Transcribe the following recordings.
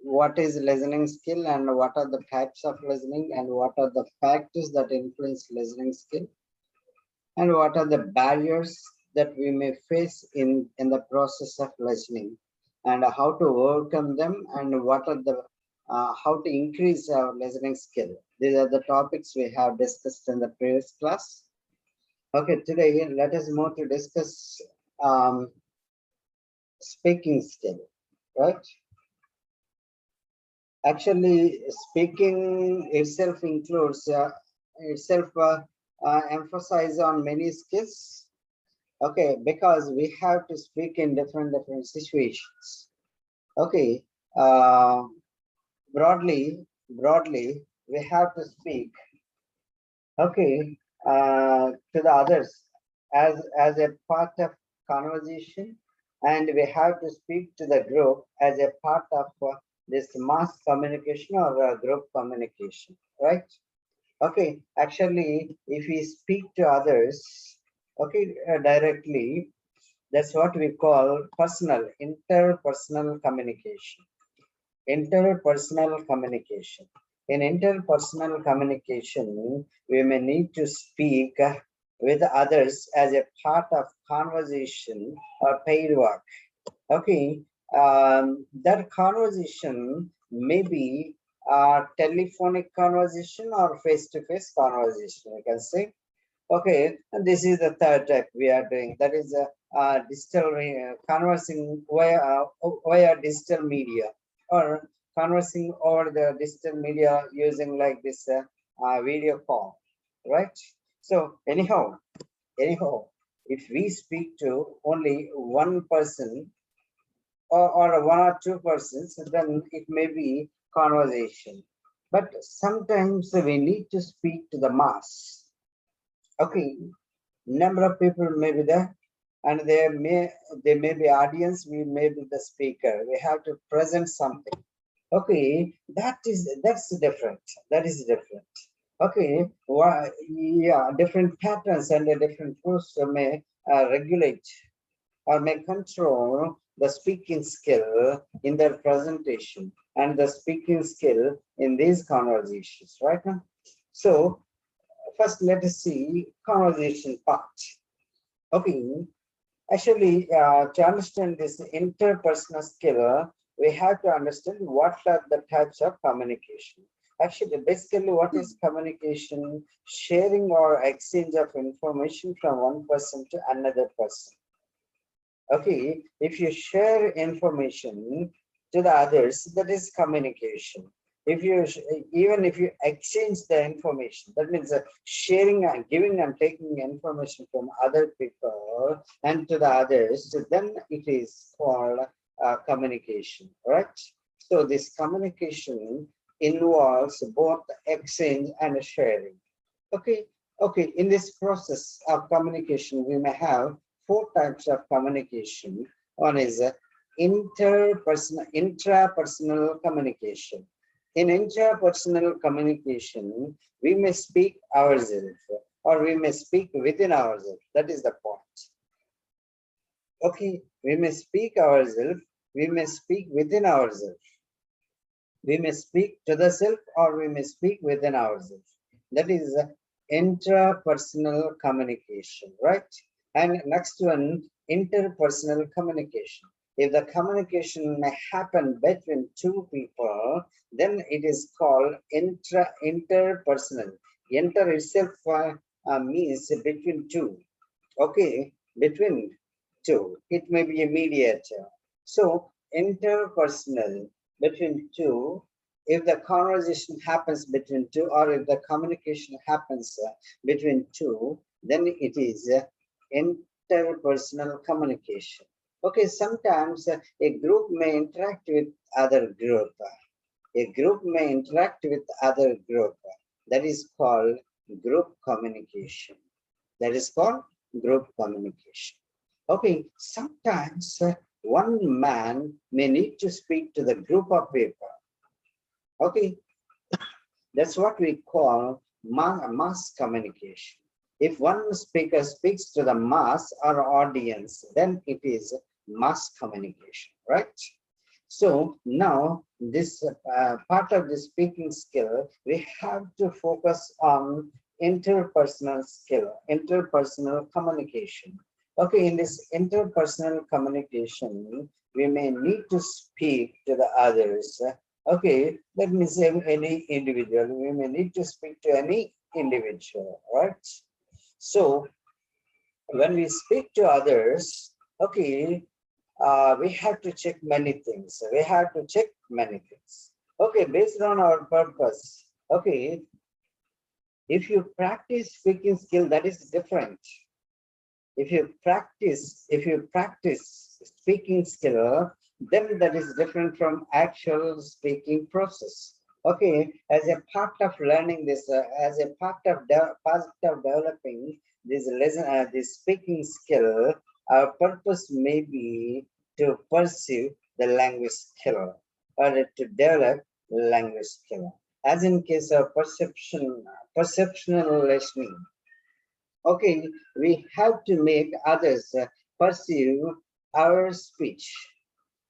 what is listening skill and what are the types of listening and what are the factors that influence listening skill and what are the barriers that we may face in the process of listening and how to overcome them and what are the how to increase our listening skill. These are the topics we have discussed in the previous class. Okay, today let us move to discuss speaking skill, right? Actually, speaking itself includes emphasize on many skills. Okay, because we have to speak in different situations. Okay, uh, broadly, we have to speak. Okay, to the others as a part of conversation, and we have to speak to the group as a part of this mass communication or group communication, right? Okay, actually, if we speak to others, okay, directly, that's what we call interpersonal communication. Interpersonal communication. In interpersonal communication, we may need to speak with others as a part of conversation or paid work. Okay, that conversation may be a telephonic conversation or face-to-face conversation, you can say. Okay, and this is the third type we are doing. That is digital conversing via digital media or conversing over the digital media using like this video call, right? So anyhow, if we speak to only one person or one or two persons, then it may be conversation. But sometimes we need to speak to the mass. Okay, number of people may be there, and there may be audience. We may be the speaker. We have to present something. Okay, that's different. That is different. Okay, why? Yeah, different patterns and different rules may regulate or may control the speaking skill in their presentation and the speaking skill in these conversations, right now. So first, let us see conversation part. Okay, actually, to understand this interpersonal skill, we have to understand what are the types of communication. Actually, basically, what is communication? Sharing or exchange of information from one person to another person. Okay, if you share information to the others, that is communication. If you even if you exchange the information, that means sharing and giving and taking information from other people and to the others, then it is called communication, right? So this communication involves both exchange and sharing. Okay, okay. In this process of communication, we may have four types of communication. One is intrapersonal communication. In intrapersonal communication, we may speak ourselves or we may speak within ourselves. That is the point. Okay, we may speak ourselves, we may speak within ourselves. We may speak to the self or we may speak within ourselves. That is intrapersonal communication, right? And next one, interpersonal communication. If the communication may happen between two people, then it is called interpersonal. Inter itself means between two. Okay, between two. It may be a mediator. So interpersonal between two, if the conversation happens between two or if the communication happens between two, then it is interpersonal communication. Okay, sometimes a group may interact with other group. A group may interact with other group. That is called group communication. That is called group communication. Okay, sometimes one man may need to speak to the group of people. Okay, that's what we call mass communication. If one speaker speaks to the mass or audience, then it is mass communication, right? So now this part of the speaking skill, we have to focus on interpersonal skill, interpersonal communication. Okay, in this interpersonal communication, we may need to speak to the others. Okay, let me say any individual. We may need to speak to any individual, right? So when we speak to others, okay, we have to check many things. We have to check many things. Okay, based on our purpose. Okay, if you practice speaking skill, that is different. If you practice speaking skill, then that is different from actual speaking process. Okay, as a part of learning this, as a part of developing this lesson, this speaking skill, our purpose may be to pursue the language skill or to develop language skill. As in case of perceptional listening. Okay, we have to make others perceive our speech.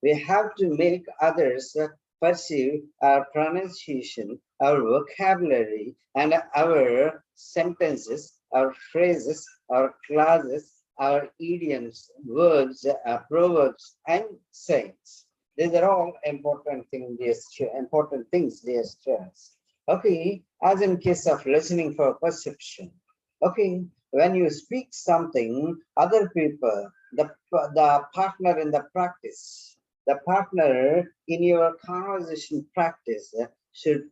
We have to make others perceive our pronunciation, our vocabulary, and our sentences, our phrases, our clauses, our idioms, words, proverbs, and sayings. These are all important things, dear students. Okay, as in case of listening for perception. Okay, when you speak something, other people, the partner in the practice, the partner in your conversation practice should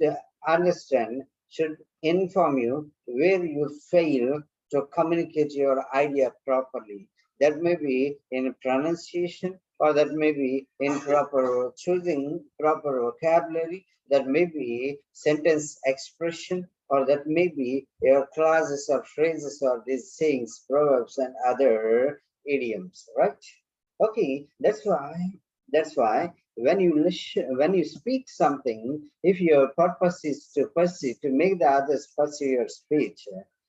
understand, should inform you where you fail to communicate your idea properly. That may be in pronunciation, or that may be in proper choosing proper vocabulary, that may be sentence expression, or that may be your clauses or phrases or these sayings, proverbs, and other idioms, right? Okay, that's why when you listen, when you speak something, if your purpose is to perceive, to make the others perceive your speech,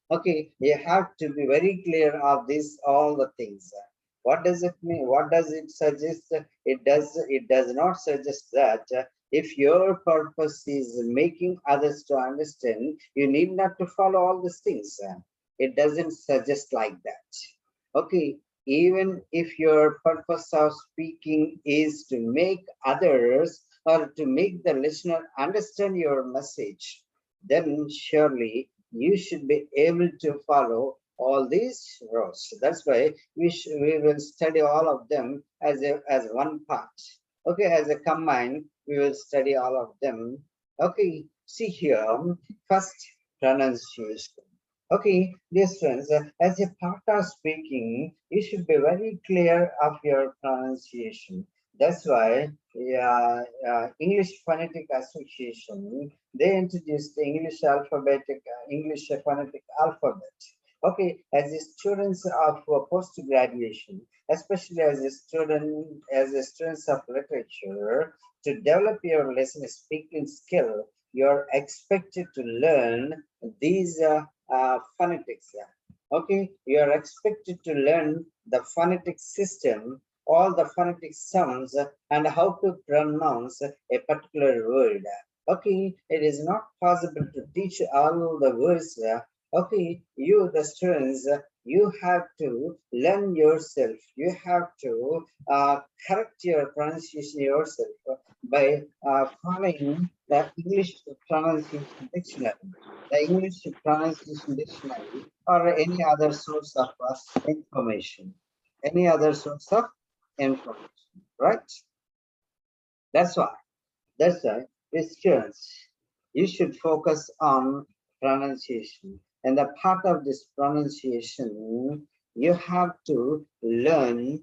okay, you have to be very clear of this, all the things. What does it mean? What does it suggest? It does not suggest that if your purpose is making others to understand, you need not to follow all these things. It doesn't suggest like that. Okay, even if your purpose of speaking is to make others or to make the listener understand your message, then surely you should be able to follow all these roles. That's why we will study all of them as one part. Okay, as a combine, we will study all of them. Okay, see here, first pronunciation. Okay, dear friends, as a part of speaking, you should be very clear of your pronunciation. That's why English Phonetic Association, they introduced the English phonetic alphabet. Okay, as the students of post-graduation, especially as a students of literature, to develop your listening speaking skill, you're expected to learn these phonetics. Yeah. Okay, you are expected to learn the phonetic system, all the phonetic sounds, and how to pronounce a particular word. Okay, it is not possible to teach all the words. Okay, you, the students, you have to learn yourself. You have to correct your pronunciation yourself by following the English pronunciation dictionary, the English pronunciation dictionary, or any other source of information. Any other source of information, right? That's why. That's why, Christians, you should focus on pronunciation. And the part of this pronunciation, you have to learn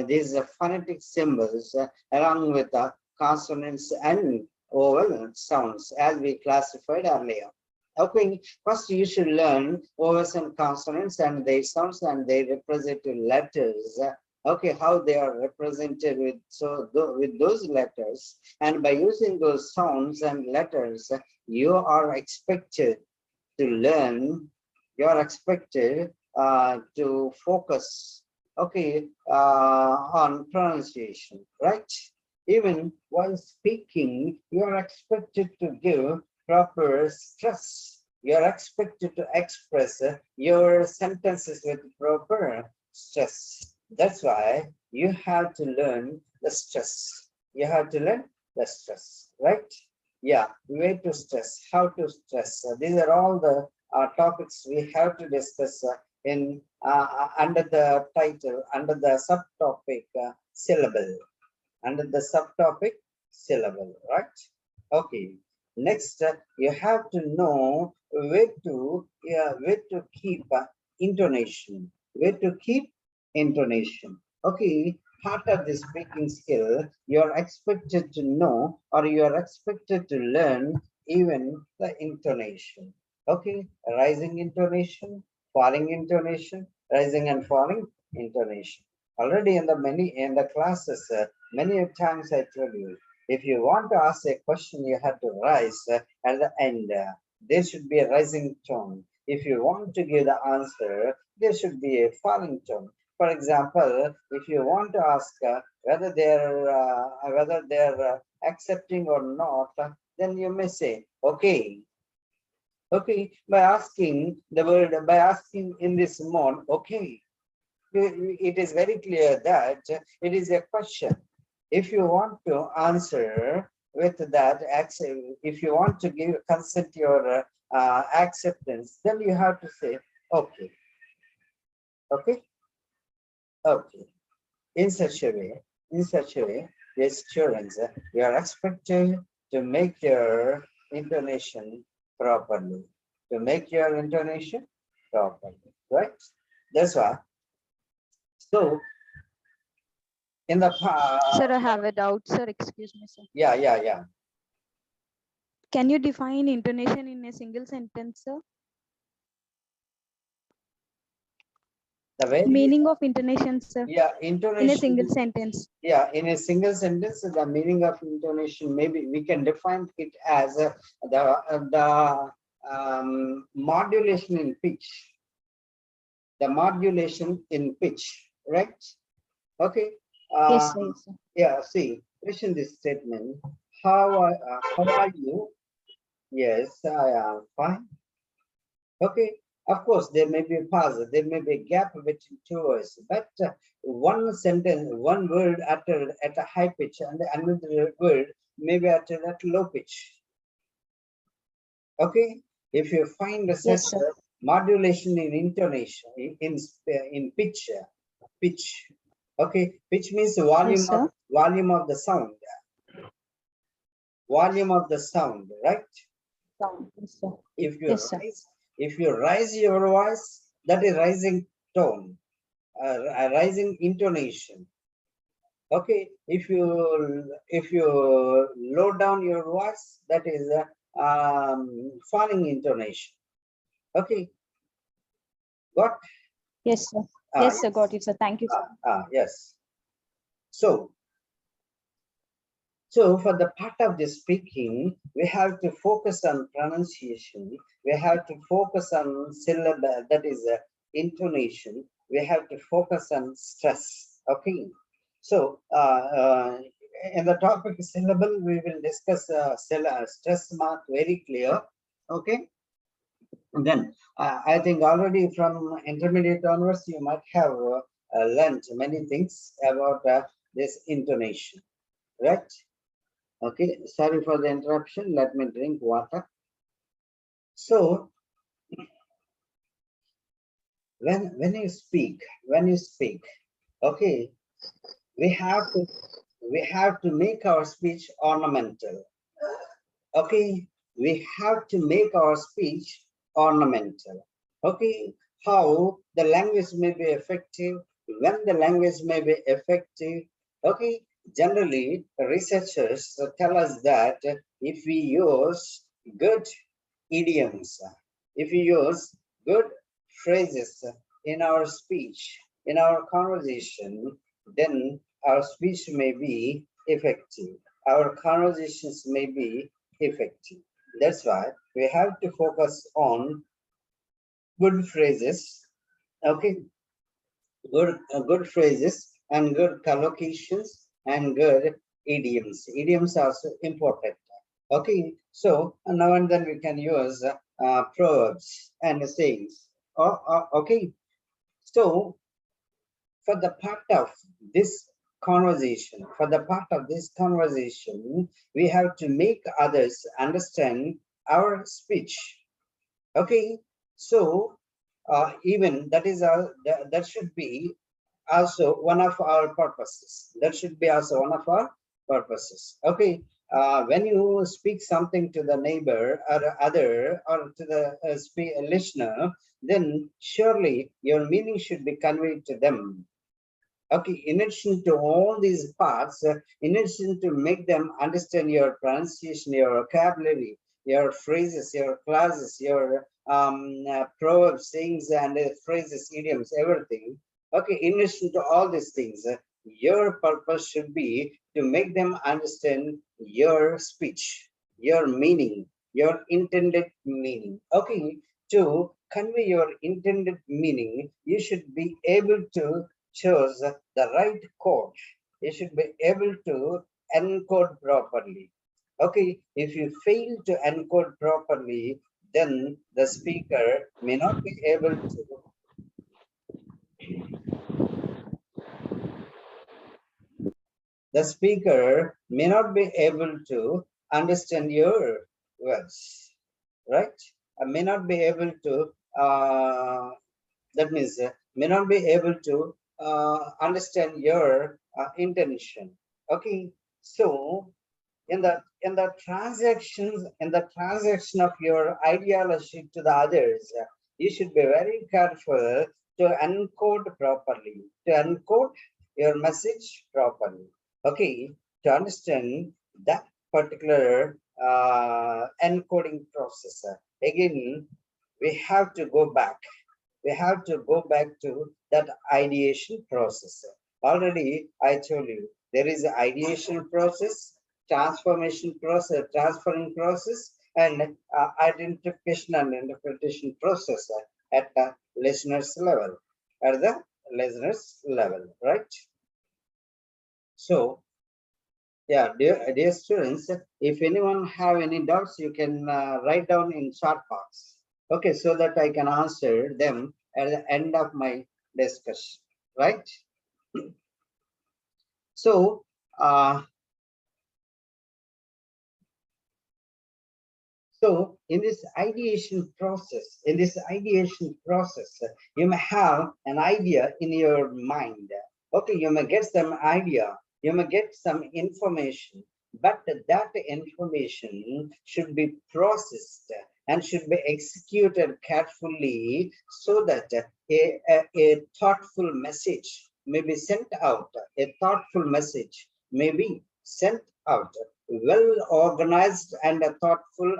these phonetic symbols along with the consonants and vowel sounds as we classified earlier. Okay, first you should learn vowels and consonants and their sounds and their representative letters. Okay, how they are represented with with those letters, and by using those sounds and letters, you are expected to learn. You are expected to focus. Okay, on pronunciation, right? Even while speaking, you are expected to give proper stress. You are expected to express your sentences with proper stress. That's why you have to learn the stress. You have to learn the stress, right? Yeah, way to stress, how to stress. These are all the topics we have to discuss in under the title, under the subtopic syllable, under the subtopic syllable, right? Okay. Next, you have to know where to keep intonation, where to keep intonation. Okay, part of the speaking skill, you are expected to know, or you are expected to learn even the intonation. Okay, rising intonation, falling intonation, rising and falling intonation. Already in the classes, many times I told you, if you want to ask a question, you have to rise at the end. There should be a rising tone. If you want to give the answer, there should be a falling tone. For example, if you want to ask whether they're accepting or not, then you may say, okay. Okay, by asking the word, by asking in this mode, okay, it is very clear that it is a question. If you want to answer with that, if you want to give consent your acceptance, then you have to say, okay, okay, okay. In such a way, the students, you are expected to make your intonation properly, right? That's why. So in the Sir, I have a doubt, sir. Excuse me, sir. yeah. Can you define intonation in a single sentence, sir? The way Meaning of intonation, sir. yeah, In a intonation. single sentence. Yeah, in a single sentence, the meaning of intonation, maybe we can define it as the modulation in pitch. The modulation in pitch, right? Okay. Yes, sir. Yes, sir. Yeah. See, listen this statement. How are you? Yes, I am fine. Okay, of course, there may be a pause, there may be a gap between two words, but one sentence, one word uttered at a high pitch and another word may be uttered at low pitch. Okay, if you find the Yes, sir. modulation in intonation, in pitch, okay, pitch means Yes, sir. volume of the sound, right? Sound. Yes, sir. If you Yes, sir. if you raise your voice, that is rising tone, a rising intonation. Okay, if you low down your voice, that is a falling intonation. Okay, got? Yes, sir. Ah, Yes, sir. Got it, sir. Thank you, sir. yes. So for the part of the speaking, we have to focus on pronunciation. We have to focus on syllable, that is intonation. We have to focus on stress. Okay. So in the topic syllable, we will discuss stress mark very clear. Okay. And then I think already from intermediate onwards, you might have learned many things about this intonation, right? Okay, sorry for the interruption. Let me drink water. So when you speak, okay, we have to make our speech ornamental. Okay, we have to make our speech ornamental. Okay, how the language may be effective, when the language may be effective. Okay, generally researchers tell us that if we use good idioms, if we use good phrases in our speech, in our conversation, then our speech may be effective. Our conversations may be effective. That's why we have to focus on good phrases, okay, good phrases and good collocations and good idioms. Idioms are also important. Okay, so now and then we can use proverbs and sayings. Okay, so for the part of this conversation, we have to make others understand our speech. Okay, so even that is that should be also one of our purposes. That should be also one of our purposes. Okay, when you speak something to the neighbor or other or to the listener, then surely your meaning should be conveyed to them. Okay, in addition to all these parts, in addition to make them understand your pronunciation, your vocabulary, your phrases, your clauses, your proverbs, sayings, and phrases, idioms, everything. Okay, in addition to all these things, your purpose should be to make them understand your speech, your meaning, your intended meaning. Okay, to convey your intended meaning, you should be able to choose the right code. You should be able to encode properly. Okay, if you fail to encode properly, then the speaker may not be able to understand your words, right? I may not be able to that means may not be able to understand your intention. Okay, so in the transaction of your ideology to the others, you should be very careful to encode properly, to encode your message properly. Okay, to understand that particular encoding process. Again, we have to go back to that ideation process. Already I told you there is an ideation process, transformation process, transferring process, and identification and interpretation process at the listener's level, right? So, yeah, dear students, if anyone have any doubts, you can write down in chat box. Okay, so that I can answer them at the end of my discussion, right? So, in this ideation process, you may have an idea in your mind. Okay, you may get some idea, you may get some information, but that information should be processed and should be executed carefully so that a thoughtful message may be sent out. A thoughtful message may be sent out. Well organized and a thoughtfully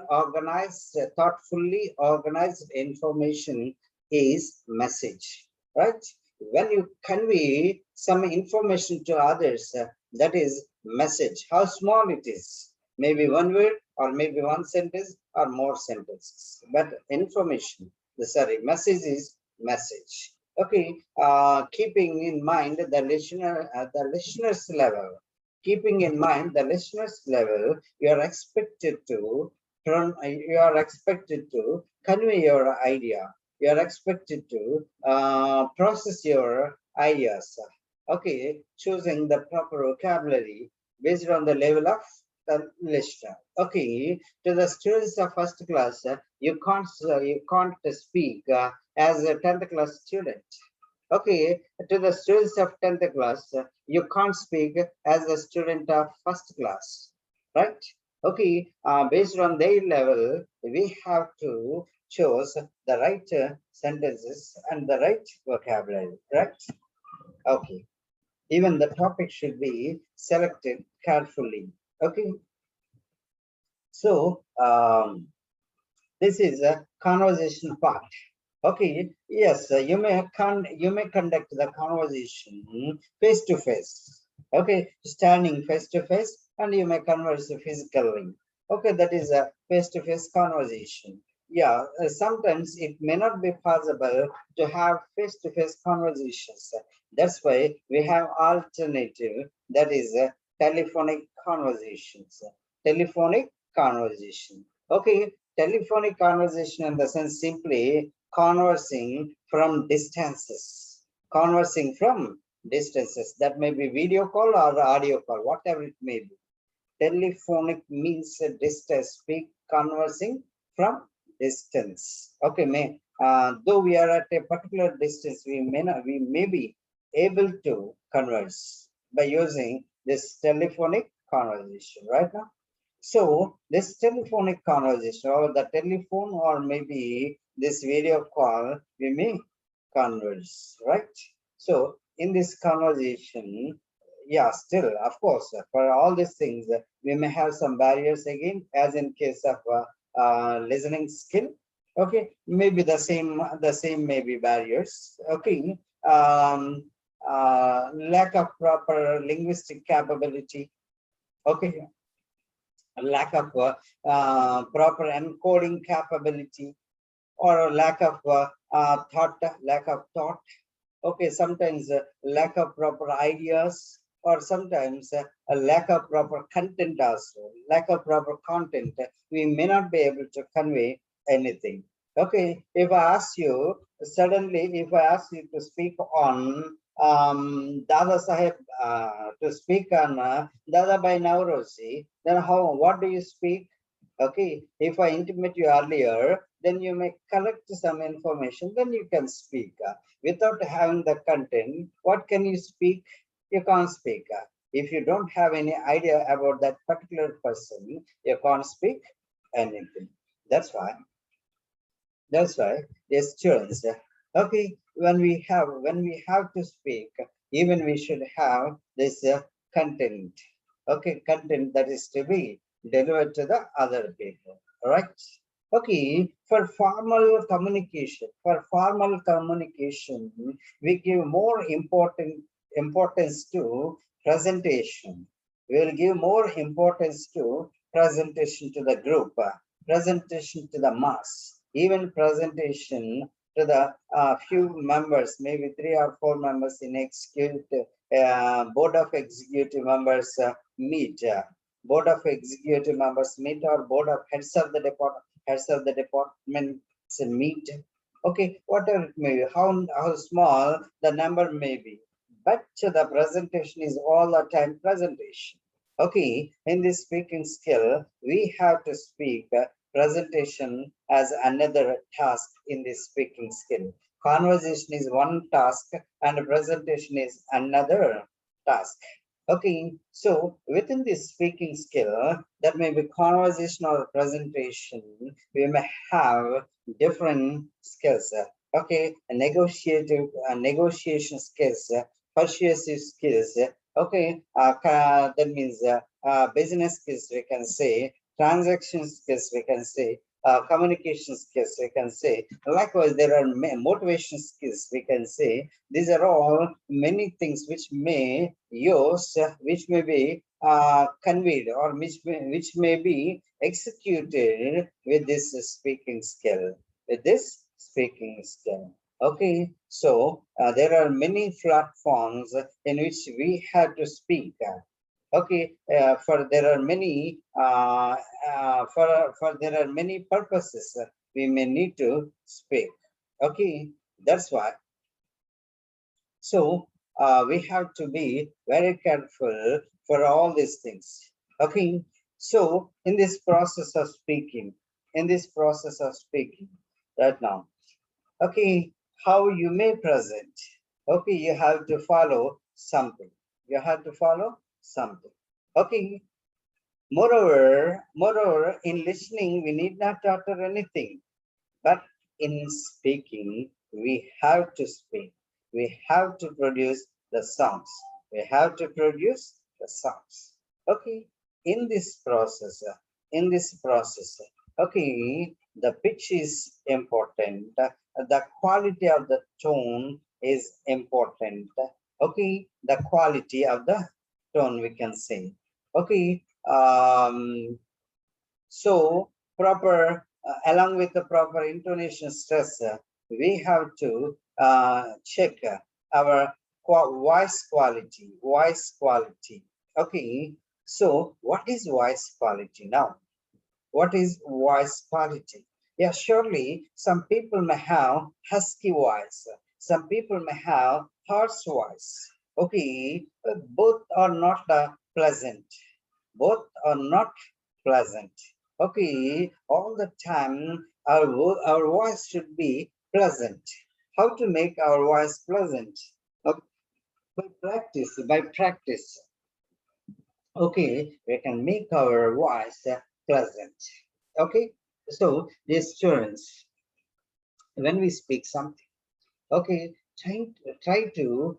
organized information is message, right? When you convey some information to others, that is message. How small it is, maybe one word or maybe one sentence or more sentences, but information, message is message. Okay, keeping in mind the listener's level. Keeping in mind the listener's level, you are expected to convey your idea. You are expected to process your ideas. Okay, choosing the proper vocabulary based on the level of the listener. Okay, to the students of first class, you can't speak as a 10th class student. Okay, to the students of 10th class, you can't speak as a student of first class, right? Okay, based on their level, we have to choose the right sentences and the right vocabulary, right? Okay, even the topic should be selected carefully. Okay, so this is a conversation part. Okay, yes, you may conduct the conversation face to face. Okay, standing face to face, and you may converse physically. Okay, that is a face to face conversation. Yeah, sometimes it may not be possible to have face to face conversations. That's why we have alternative, that is telephonic conversations. Telephonic conversation. Okay, telephonic conversation in the sense simply conversing from distances. Conversing from distances. That may be video call or audio call, whatever it may be. Telephonic means a distance, speak conversing from distance. Okay, though we are at a particular distance, we may be able to converse by using this telephonic conversation right now. So this telephonic conversation or the telephone or maybe this video call, we may converse, right? So in this conversation, yeah, still, of course, for all these things, we may have some barriers again, as in case of listening skill. Okay, maybe the same maybe barriers. Okay, lack of proper linguistic capability. Okay, lack of proper encoding capability, or a lack of thought. Okay, sometimes lack of proper ideas, or sometimes a lack of proper content also. Lack of proper content, we may not be able to convey anything. Okay, if I ask you to speak on Dada Saheb, to speak on Dada Bhai Nauroji, then what do you speak? Okay, if I intimate you earlier, then you may collect some information, then you can speak. Without having the content, what can you speak? You can't speak. If you don't have any idea about that particular person, you can't speak anything. That's why, dear students, okay, when we have to speak, even we should have this content. Okay, content that is to be delivered to the other people. All right. Okay, for formal communication, we give more importance to presentation. We will give more importance to presentation to the group, presentation to the mass, even presentation to the few members, maybe 3 or 4 members in executive board of executive members meet. Board of executive members meet, or board of heads of the department meet. Okay, whatever it may be, how small the number may be, but the presentation is all the time presentation. Okay, in this speaking skill, we have to speak presentation as another task in this speaking skill. Conversation is one task and presentation is another task. Okay, so within this speaking skill, that may be conversation or presentation, we may have different skills. Okay, negotiation skills, persuasive skills. Okay, that means business skills, we can say, transaction skills, we can say, communication skills, we can say. Likewise, there are motivation skills, we can say. These are all many things which may use, which may be conveyed, or which may be executed with this speaking skill. Okay, so there are many platforms in which we have to speak. Okay, for there are many there are many purposes we may need to speak. Okay, that's why. So we have to be very careful for all these things. Okay, so in this process of speaking, right now, okay, how you may present. Okay, you have to follow something. Okay. Moreover, in listening, we need not utter anything, but in speaking, we have to speak. We have to produce the sounds. Okay, in this process, okay, the pitch is important. The quality of the tone is important. Okay, the quality of the tone, we can say. Okay, so proper, along with the proper intonation stress, we have to check our voice quality. Okay, so what is voice quality now? What is voice quality? Yeah, surely some people may have husky voice. Some people may have hoarse voice. Okay, both are not pleasant. Both are not pleasant. Okay, all the time our voice should be pleasant. How to make our voice pleasant? Uh, by practice, by practice. Okay, we can make our voice pleasant. Okay, so dear students, when we speak something, okay, try to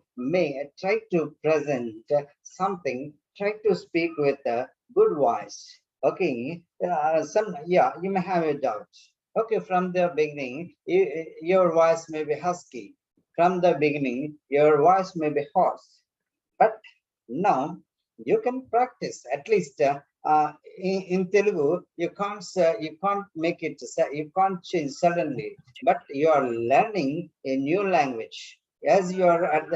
present something, try to speak with a good voice. Okay, you may have a doubt. Okay, from the beginning, your voice may be husky. From the beginning, your voice may be hoarse. But now you can practice at least in Telugu. You can't make it. You can't change suddenly. But you are learning a new language as you are in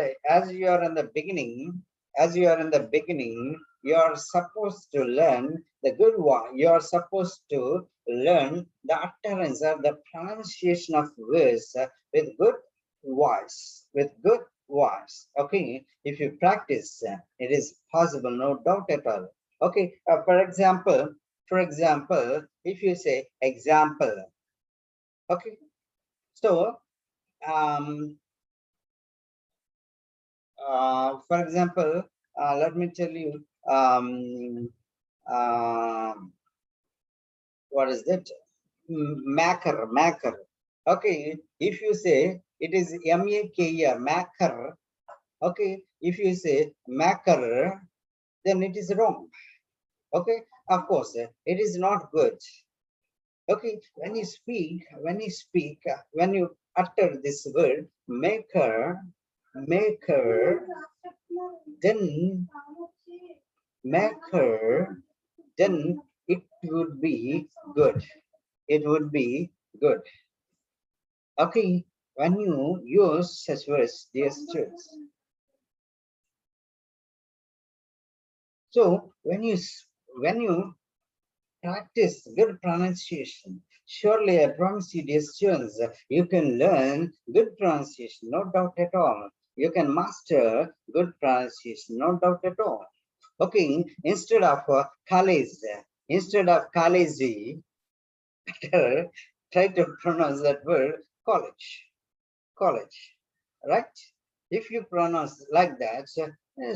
the beginning. As you are in the beginning, you are supposed to learn the good one. You are supposed to learn the utterance or the pronunciation of words with good voice. With good voice. Okay, if you practice, it is possible, no doubt at all. Okay, for example, if you say example, okay, so um, for example, let me tell you, um, what is that? Maker. Okay, if you say it is M-A-K-E-R, maker. Okay, if you say maker, then it is wrong. Okay, of course, it is not good. Okay, when you utter this word maker, then maker, then it would be good. It would be good. Okay, when you use such words, dear students. So when you practice good pronunciation, surely I promise you, dear students, you can learn good pronunciation, no doubt at all. You can master good pronunciation, no doubt at all. Okay, instead of college, instead of college, try to pronounce that word college, college, right? If you pronounce like that,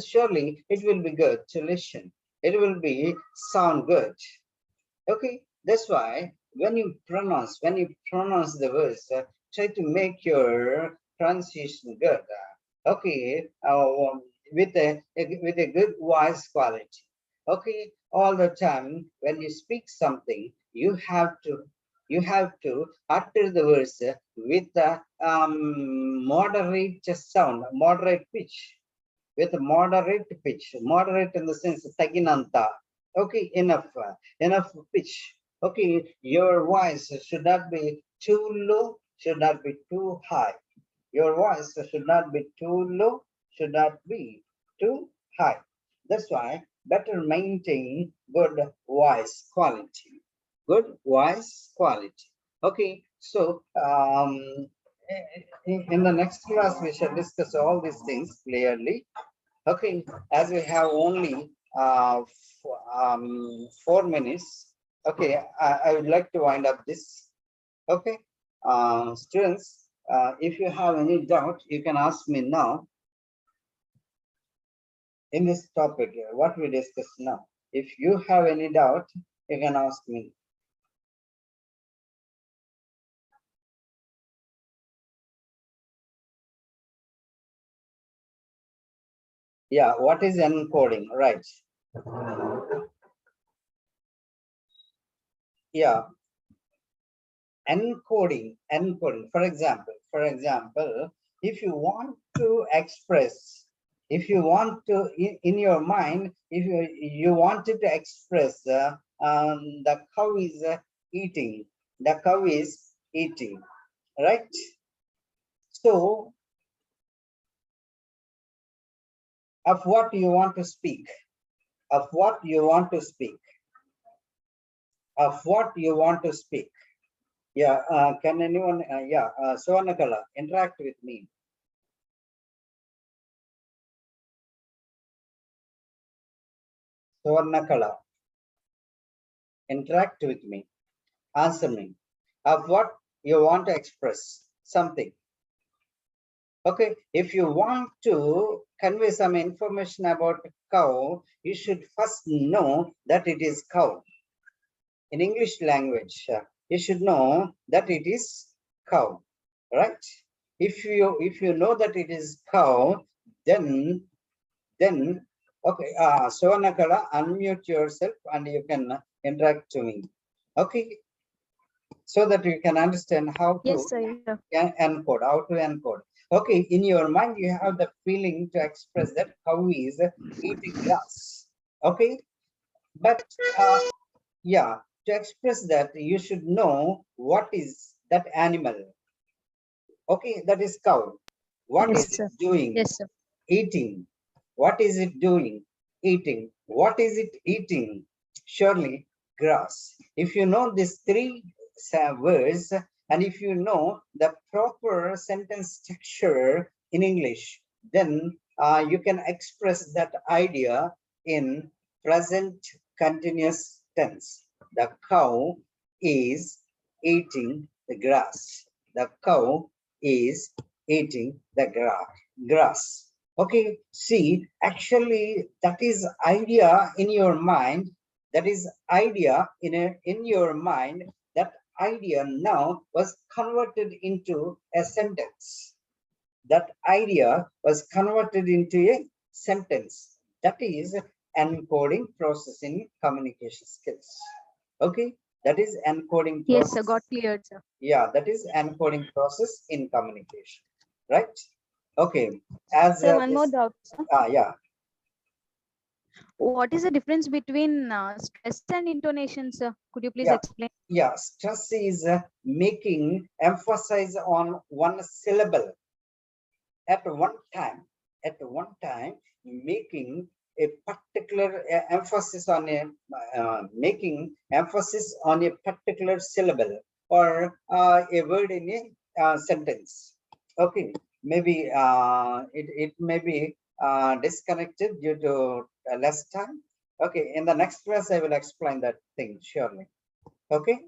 surely it will be good to listen. It will be sound good. Okay, that's why when you pronounce the words, try to make your pronunciation good. Okay, with a good voice quality. Okay, all the time when you speak something, you have to utter the words with a moderate sound, moderate pitch, with moderate pitch, moderate in the sense taginanta. Okay, enough pitch. Okay, your voice should not be too low, should not be too high. Your voice should not be too low, should not be too high. That's why better maintain good voice quality. Good voice quality. Okay, so in the next class we shall discuss all these things clearly. Okay, as we have only 4 minutes, okay, I would like to wind up this. Okay, students, if you have any doubt, you can ask me now in this topic, what we discuss now. If you have any doubt, you can ask me. Yeah, what is encoding, right? Yeah, encoding. For example, if you want to express, if you want to in your mind, if you wanted to express the cow is eating, the cow is eating, right? So of what you want to speak, of what you want to speak. Of what you want to speak. Yeah, can anyone, Suvarnakala, interact with me. Suvarnakala, interact with me. Answer me. Of what you want to express something. Okay, if you want to convey some information about cow, you should first know that it is cow. In English language, you should know that it is cow, right? If you know that it is cow, then okay, Suvarnakala, unmute yourself and you can interact to me. Okay, so that you can understand how to Yes, sir. encode, how to encode. Okay, in your mind, you have the feeling to express that cow is eating grass. Okay, but yeah, to express that, you should know what is that animal. Okay, that is cow. What Yes, is it sir. doing? Yes, sir. Eating. What is it doing? Eating. What is it eating? Surely grass. If you know these three words, and if you know the proper sentence structure in English, then you can express that idea in present continuous tense. The cow is eating the grass. The cow is eating the grass. Okay, see, actually that is idea in your mind. That is idea in your mind. That idea now was converted into a sentence. That idea was converted into a sentence. That is encoding process in communication skills. Okay, that is encoding Yes, process. sir. Got cleared, sir. Yeah, that is encoding process in communication, right? Okay, as Sir, one more doubt, sir. yeah, What is the difference between stress and intonation, sir? Could you please yeah, explain? yeah. Stress is making emphasis on one syllable at one time. At one time, making a particular emphasis on a making emphasis on a particular syllable or a word in a sentence. Okay, maybe it may be disconnected due to less time. Okay, in the next class, I will explain that thing surely. Okay.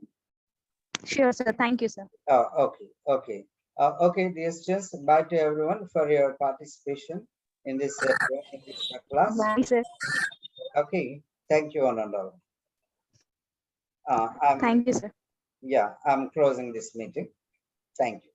Sure, sir. Thank you, sir. Okay. Okay, dear students, bye to everyone for your participation in this class. Bye, sir. Okay, thank you one and all. Thank you, sir. I'm closing this meeting. Thank you.